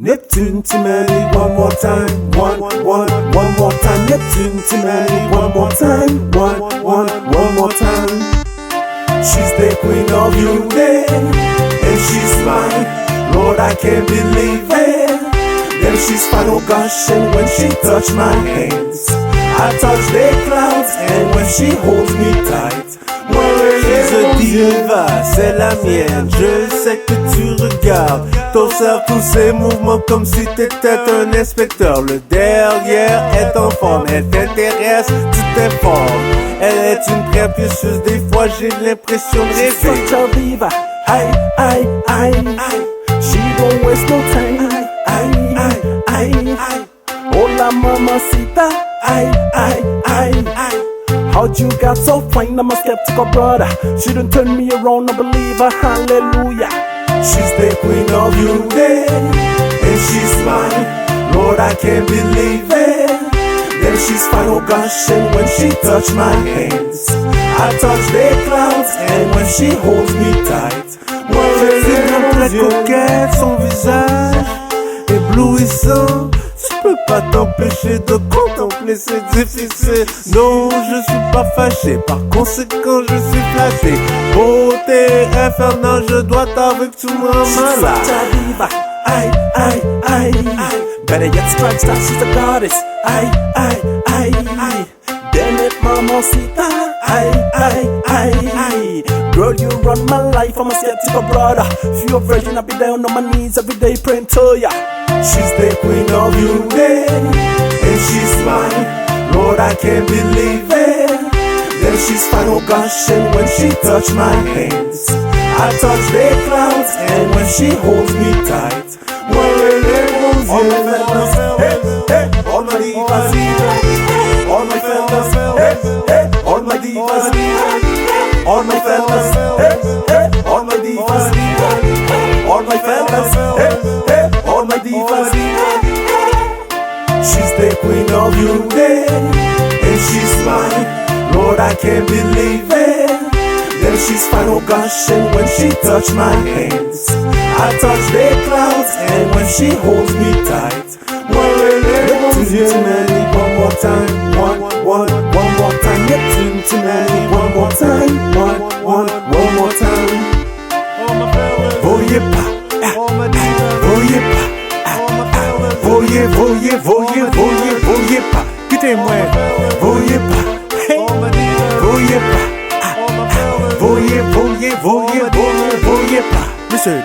Neptune, t-manny, one more time, one more time. Neptune, t-manny, one more time, one more time. She's the queen of beauty, and she's mine. Lord, I can't believe it. Then she's fine, oh gosh, and when she touch my hands, I touch the clouds, and when she holds me tight, she's a diva, c'est la mienne. Je sais que tu regardes, t'observes tous ses mouvements comme si t'étais un inspecteur. Le derrière est en forme, elle t'intéresse, tu t'informes. Elle est une très pieuse, des fois j'ai l'impression de rêver. She's such a diva, she don't waste no time. Hola mamacita, how'd you got so fine? I'm a skeptical brother. She done turn me around, I believe her, hallelujah. She's the queen of beauty, and she's mine. Lord, I can't believe it. Then she's fine, oh gosh, and when she touch my hands, I touch the clouds, and when she holds me tight, très coquette, son visage éblouissant. Tu peux pas t'empêcher de contempler, c'est difficile. Non, je suis pas fâché, par conséquent je suis flatté. Beauté infernale, je dois t'avouer que tu me rends malade. She's such a diva, better yet strike star, she's a goddess. Damn it, mamacita, girl, you run my life, I'm a skeptical brother. If you're a virgin, I'll be down on my knees every day praying to ya. She's the queen of beauty, and she's mine. Lord, I can't believe it. Then she's fine, oh gosh, and when she touch my hands, I touch the clouds, and when she holds me tight, All my fellas, all my divas, all my fellas, all my divas, all my fellas, all my divas, all my fellas, all my divas. She's the queen of beauty, and she's mine. Lord, I can't believe it. Then she's fine, oh gosh, and when she touch my hands, I touch the clouds, and when she holds me tight, Neptune, t-manny, one more time, one more time. Neptune, t-manny, one more time, one more time. Voyez pas, voyez pas, quittez-moi, voyez pas, voyez pas, voyez pas, Monsieur